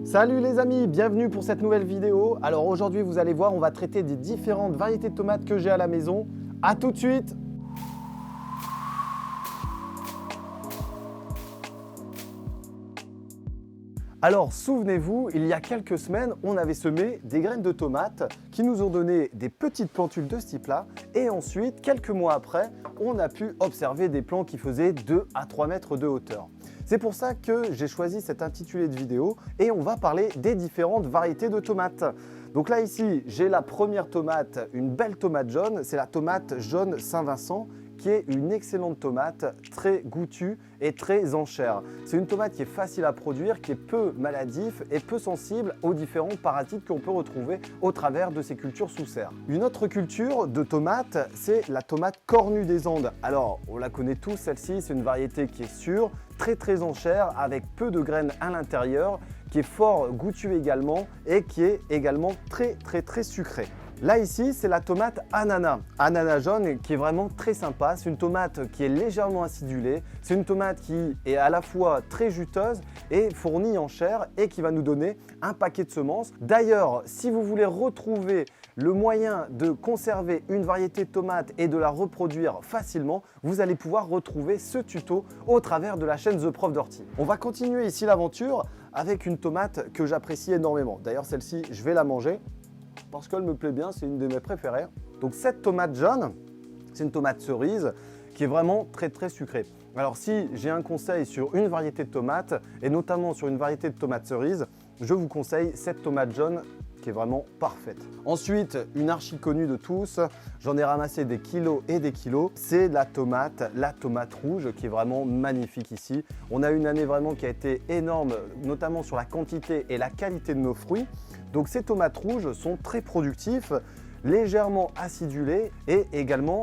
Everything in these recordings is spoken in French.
Salut les amis, bienvenue pour cette nouvelle vidéo. Alors aujourd'hui vous allez voir, on va traiter des différentes variétés de tomates que j'ai à la maison. A tout de suite. Alors souvenez-vous, il y a quelques semaines, on avait semé des graines de tomates qui nous ont donné des petites plantules de ce type-là. Et ensuite, quelques mois après, on a pu observer des plants qui faisaient 2 à 3 mètres de hauteur. C'est pour ça que j'ai choisi cet intitulé de vidéo et on va parler des différentes variétés de tomates. Donc là ici, j'ai la première tomate, une belle tomate jaune, c'est la tomate jaune Saint-Vincent, qui est une excellente tomate, très goûtue et très en chair. C'est une tomate qui est facile à produire, qui est peu maladif et peu sensible aux différents parasites qu'on peut retrouver au travers de ces cultures sous serre. Une autre culture de tomate, c'est la tomate cornue des Andes. Alors, on la connaît tous, celle-ci, c'est une variété qui est sûre, très en chair, avec peu de graines à l'intérieur, qui est fort goûtue également et qui est également très sucrée. Là ici, c'est la tomate ananas. Ananas jaune qui est vraiment très sympa. C'est une tomate qui est légèrement acidulée. C'est une tomate qui est à la fois très juteuse et fournie en chair et qui va nous donner un paquet de semences. D'ailleurs, si vous voulez retrouver le moyen de conserver une variété de tomate et de la reproduire facilement, vous allez pouvoir retrouver ce tuto au travers de la chaîne The Prof d'Ortie. On va continuer ici l'aventure avec une tomate que j'apprécie énormément. D'ailleurs, celle-ci, je vais la manger parce qu'elle me plaît bien, c'est une de mes préférées. Donc cette tomate jaune, c'est une tomate cerise qui est vraiment très sucrée. Alors si j'ai un conseil sur une variété de tomates, et notamment sur une variété de tomates cerises, je vous conseille cette tomate jaune qui est vraiment parfaite. Ensuite, une archi connue de tous, j'en ai ramassé des kilos et des kilos, c'est la tomate rouge qui est vraiment magnifique ici. On a une année vraiment qui a été énorme, notamment sur la quantité et la qualité de nos fruits. Donc ces tomates rouges sont très productifs, légèrement acidulées et également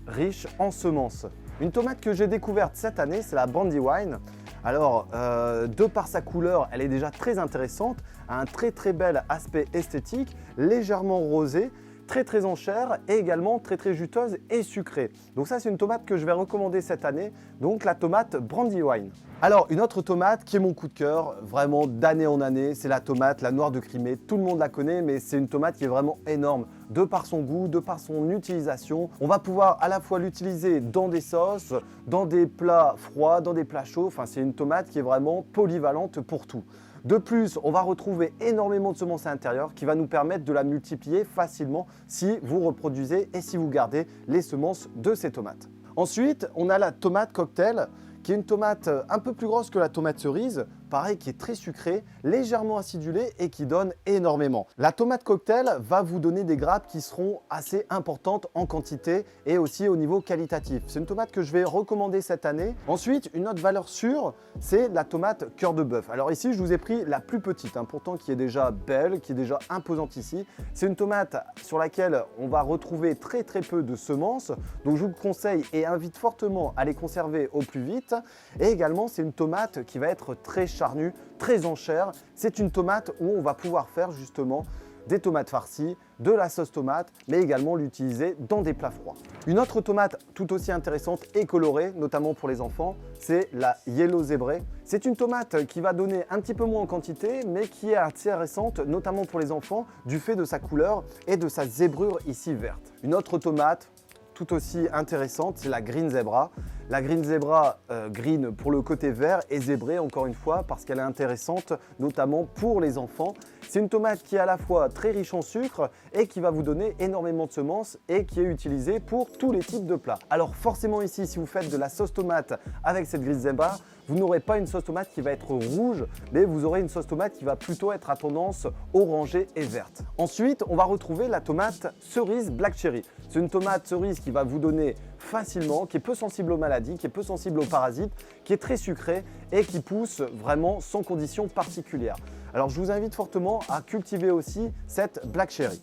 riches en semences. Une tomate que j'ai découverte cette année, c'est la Brandywine. Alors, de par sa couleur, elle est déjà très intéressante, a un très bel aspect esthétique, légèrement rosé, très en chair et également très juteuse et sucrée. Donc ça, c'est une tomate que je vais recommander cette année, donc la tomate Brandywine. Alors, une autre tomate qui est mon coup de cœur, vraiment d'année en année, c'est la tomate, la noire de Crimée. Tout le monde la connaît, mais c'est une tomate qui est vraiment énorme, de par son goût, de par son utilisation. On va pouvoir à la fois l'utiliser dans des sauces, dans des plats froids, dans des plats chauds. Enfin, c'est une tomate qui est vraiment polyvalente pour tout. De plus, on va retrouver énormément de semences à l'intérieur qui va nous permettre de la multiplier facilement si vous reproduisez et si vous gardez les semences de ces tomates. Ensuite, on a la tomate cocktail, qui est une tomate un peu plus grosse que la tomate cerise, pareil qui est très sucrée, légèrement acidulée et qui donne énormément. La tomate cocktail va vous donner des grappes qui seront assez importantes en quantité et aussi au niveau qualitatif. C'est une tomate que je vais recommander cette année. Ensuite, une autre valeur sûre, c'est la tomate cœur de bœuf. Alors ici, je vous ai pris la plus petite, pourtant qui est déjà belle, qui est déjà imposante ici. C'est une tomate sur laquelle on va retrouver très peu de semences, donc je vous conseille et invite fortement à les conserver au plus vite. Et également, c'est une tomate qui va être très charnue, très en chair. C'est une tomate où on va pouvoir faire justement des tomates farcies, de la sauce tomate, mais également l'utiliser dans des plats froids. Une autre tomate tout aussi intéressante et colorée, notamment pour les enfants, c'est la Yellow Zebrée. C'est une tomate qui va donner un petit peu moins en quantité, mais qui est intéressante, notamment pour les enfants, du fait de sa couleur et de sa zébrure ici verte. Une autre tomate tout aussi intéressante, c'est la Green Zebra. La Green Zebra, green pour le côté vert et zébrée encore une fois parce qu'elle est intéressante notamment pour les enfants. C'est une tomate qui est à la fois très riche en sucre et qui va vous donner énormément de semences et qui est utilisée pour tous les types de plats. Alors forcément ici, si vous faites de la sauce tomate avec cette Green Zebra, vous n'aurez pas une sauce tomate qui va être rouge, mais vous aurez une sauce tomate qui va plutôt être à tendance orangée et verte. Ensuite, on va retrouver la tomate cerise Black Cherry. C'est une tomate cerise qui va vous donner facilement, qui est peu sensible aux maladies, qui est peu sensible aux parasites, qui est très sucrée et qui pousse vraiment sans conditions particulières. Alors je vous invite fortement à cultiver aussi cette Black Cherry.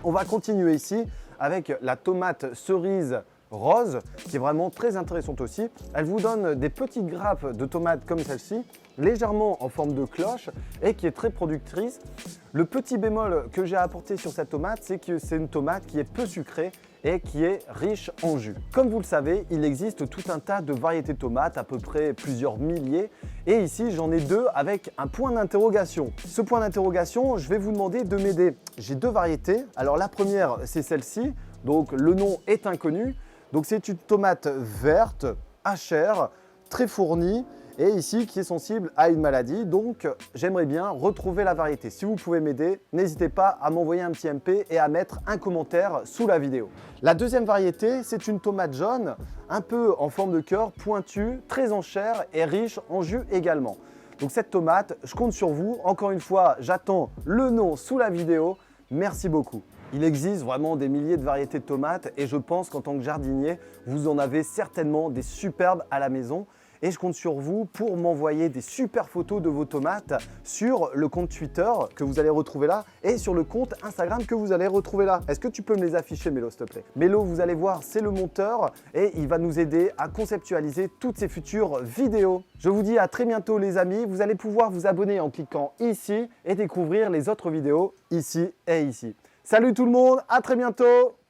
On va continuer ici avec la tomate cerise rose, qui est vraiment très intéressante aussi. Elle vous donne des petites grappes de tomates comme celle-ci, légèrement en forme de cloche et qui est très productrice. Le petit bémol que j'ai apporté sur cette tomate, c'est que c'est une tomate qui est peu sucrée et qui est riche en jus. Comme vous le savez, il existe tout un tas de variétés de tomates, à peu près plusieurs milliers, et ici j'en ai deux avec un point d'interrogation. Ce point d'interrogation, je vais vous demander de m'aider. J'ai deux variétés. Alors la première, c'est celle-ci, donc le nom est inconnu. Donc c'est une tomate verte, hachère, très fournie, et ici qui est sensible à une maladie. Donc j'aimerais bien retrouver la variété. Si vous pouvez m'aider, n'hésitez pas à m'envoyer un petit MP et à mettre un commentaire sous la vidéo. La deuxième variété, c'est une tomate jaune, un peu en forme de cœur, pointue, très en chair et riche en jus également. Donc cette tomate, je compte sur vous. Encore une fois, j'attends le nom sous la vidéo. Merci beaucoup. Il existe vraiment des milliers de variétés de tomates et je pense qu'en tant que jardinier, vous en avez certainement des superbes à la maison. Et je compte sur vous pour m'envoyer des super photos de vos tomates sur le compte Twitter que vous allez retrouver là et sur le compte Instagram que vous allez retrouver là. Est-ce que tu peux me les afficher, Mélo, s'il te plaît? Mélo, vous allez voir, c'est le monteur et il va nous aider à conceptualiser toutes ces futures vidéos. Je vous dis à très bientôt, les amis. Vous allez pouvoir vous abonner en cliquant ici et découvrir les autres vidéos ici et ici. Salut tout le monde, à très bientôt!